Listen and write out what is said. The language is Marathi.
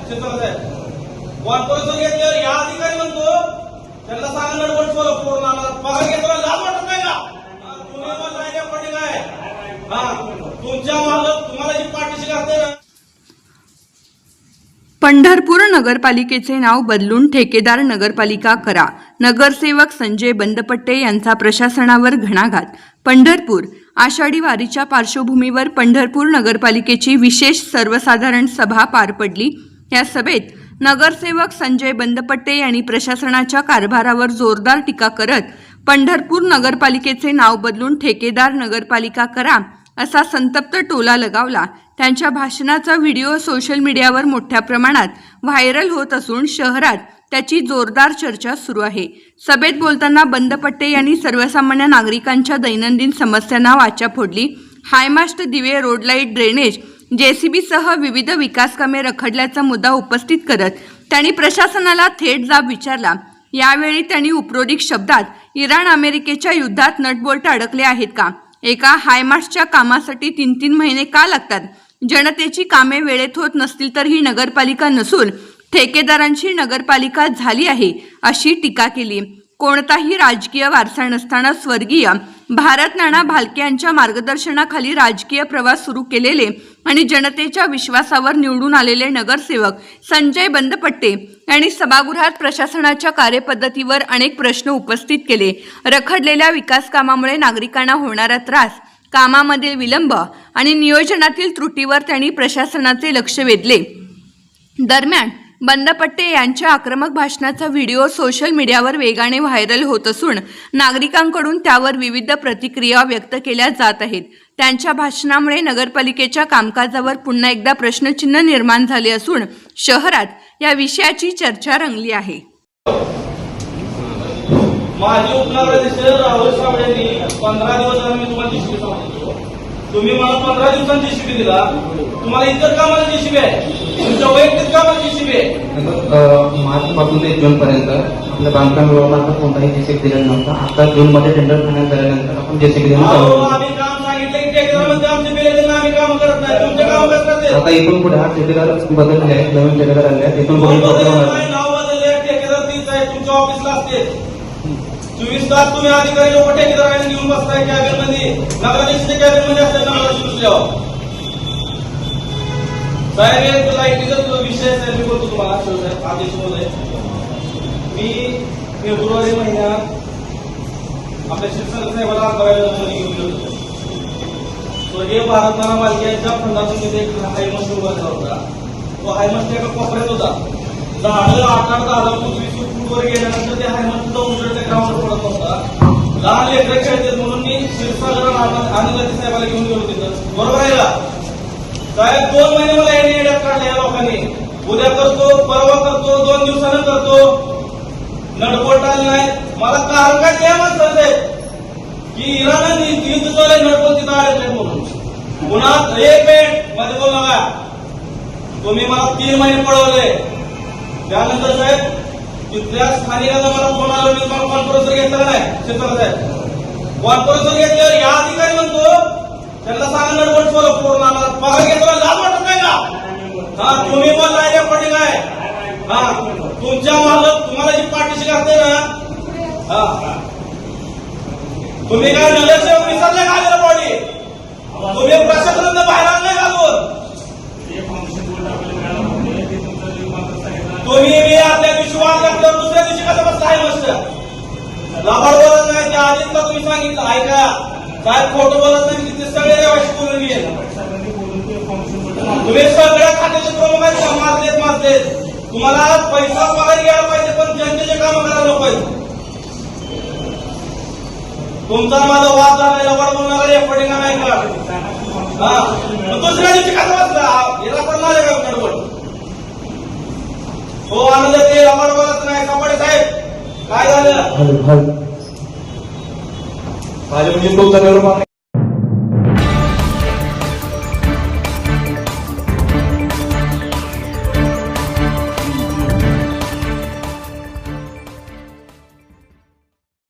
क्षेत्रात आहे. कॉर्पोरेशन घेतल्यावर या अधिकारी म्हणतो त्यांना सांगा नडवट पूर्ण पगार घेताना लाज वाटत नाही का? तुम्ही मग राहिल्या पडली काय? तुमच्या मालक तुम्हाला जी पाठीशी घालते ना. पंढरपूर नगरपालिकेचे नाव बदलून ठेकेदार नगरपालिका करा. नगरसेवक संजय बंदपट्टे यांचा प्रशासनावर घणाघात. पंढरपूर आषाढी वारीच्या पार्श्वभूमीवर पंढरपूर नगरपालिकेची विशेष सर्वसाधारण सभा पार पडली. या सभेत नगरसेवक संजय बंदपट्टे यांनी प्रशासनाच्या कारभारावर जोरदार टीका करत पंढरपूर नगरपालिकेचे नाव बदलून ठेकेदार नगरपालिका करा असा संतप्त टोला लगावला. त्यांच्या भाषणाचा व्हिडिओ सोशल मीडियावर मोठ्या प्रमाणात व्हायरल होत असून शहरात त्याची जोरदार चर्चा सुरू आहे. सभेत बोलताना बंदपट्टे यांनी सर्वसामान्य नागरिकांच्या दैनंदिन समस्यांना वाचा फोडली. हायमास्ट, दिवे, रोड लाईट, ड्रेनेज, जेसीबीसह विविध विकास कामे रखडल्याचा मुद्दा उपस्थित करत त्यांनी प्रशासनाला थेट जाब विचारला. यावेळी त्यांनी उपरोधिक शब्दात इराण अमेरिकेच्या युद्धात नटबोल्ट अडकले आहेत का? एका हायमास्टच्या कामासाठी 3-3 महिने का लागतात? जनतेची कामे वेळेत होत नसतील तर ही नगरपालिका नसून ठेकेदारांची नगरपालिका झाली आहे अशी टीका केली. कोणताही राजकीय वारसा नसताना स्वर्गीय भारत नाना भालके यांच्या मार्गदर्शनाखाली राजकीय प्रवास सुरू केलेले आणि जनतेच्या विश्वासावर निवडून आलेले नगरसेवक संजय बंदपट्टे यांनी सभागृहात प्रशासनाच्या कार्यपद्धतीवर अनेक प्रश्न उपस्थित केले. रखडलेल्या विकास कामामुळे नागरिकांना होणारा त्रास, कामामधील विलंब आणि नियोजनातील त्रुटीवर त्यांनी प्रशासनाचे लक्ष वेधले. दरम्यान बंदपट्टे यांच्या आक्रमक भाषणाचा व्हिडिओ सोशल मीडियावर वेगाने व्हायरल होत असून नागरिकांकडून त्यावर विविध प्रतिक्रिया व्यक्त केल्या जात आहेत. त्यांच्या भाषणामुळे नगरपालिकेच्या कामकाजावर पुन्हा एकदा प्रश्नचिन्ह निर्माण झाले असून शहरात या विषयाची चर्चा रंगली आहे. माझे उपनगराध्यक्ष राहुल साबळेंनी 15 दिवस मी तुम्हाला जीसीबी सांगितलं. तुम्ही मला 15 दिवसांची जीसीबी दिला. तुम्हाला इतर कामाला जीसीबी आहे, तुमच्या वैयक्तिक कामाला जीसीबी आहे. मार्च पासून ते जून पर्यंत आपल्या बांधकाम विभागाला कोणताही जीसीबी दिलेला नव्हता. आता जून मध्ये टेंडर फायनल झाल्यानंतर आपण जीसीबी देऊन आम्ही काम सांगितलं की ठेकेदारामध्ये आमचे बिल देणं आम्ही काम करत नाही. तुमचे काम करतात. आता इथून पुढे हा ठेकेदार बदलले आहेत, नवीन ठेकेदार आले आहेत. इथून पुढे नाव बदलले, ठेकेदार तीच आहे, तुमच्या ऑफिसला असते. 24 तास तुम्ही अधिकारी लोक ठेकेदारांना घेऊन बसताय कॅबिन मध्ये. नगराध्यक्षाच्या कॅबिन मध्ये असतात नगराध्यक्ष बसल्यावर. साहेब लाईटीचा विषय आहे, मी बोलतो तुम्हाला. आदेश होत मी फेब्रुवारी महिन्यात आपल्या शिक्षण साहेबाला घेऊन गेलो. स्वर्गीय भारत नाना भालके यांच्या फंडातून तिथे एक हायमस्ट उभा झाला होता. तो हायमस्ट एका कोपऱ्यात होता. झाडं 8-10 फूट 20 फूट वर गेल्यानंतर ते हायमस्ट उंचच्या ग्राउंडवर पडत होता. लहान लेकरं खेळतात म्हणून मी क्षीरसागर आनंदाची साहेबाला घेऊन गेलो तिथं. बरोबर आहे का साहेब? 2 महिने मला येण्यात काढले या लोकांनी. उद्या करतो, परवा करतो, 2 दिवसानं करतो. नटबोल्ट आले नाही. मला कारण काय ते म्हणतात की इराणाने युद्ध चालू आहे, नटबोल्ट तिथं आले म्हणून. पुन्हा 1 मिनिट मध्ये बोल नका. तुम्ही मला 3 महिने पळवले. त्यानंतर साहेब तिथल्या स्थानिकांना मला फोन आला. मी मला कॉन्फरन्स घेतला नाही क्षेत्रात साहेब. कॉन्फरन्स घेतल्यावर या अधिकारी म्हणतो त्यांना सांगा नडवट पूर्ण पगार घेताना लाज वाटत नाही का? तुम्ही पण राहिल्या पडली काय? तुमच्या मालक तुम्हाला जी पाठीशी घालते ना. तुम्ही काय नगरसेवक विसरले का आलेला बॉडी? तुम्ही प्रशासनानं बाहेर आणले घालून. तुम्ही मी आपल्या दिवशी वाद घातल्यावर दुसऱ्या दिवशी कसं बसता आहे मस्त लाभाड बोलत नाही. त्या आधीच का तुम्ही सांगितलं ऐका काय खोटं बोलत नाही. तिथे सगळे देवाशी बोलून गेले. तुम्ही सगळ्या खात्याचे प्रमुख आहेत. मारलेत तुम्हाला पैसा पगार घ्यायला पाहिजे पण जनतेचे काम करायला पाहिजे. तुमचा माझा वाद झाला लवड बोलणार रेकॉर्डिंग नाही का? दुसऱ्या दिवशी कसं वाचला याला पण माझ्या का गडबड? हो आनंद ते लवड बोलत नाही. कपडे साहेब काय झालं? म्हणजे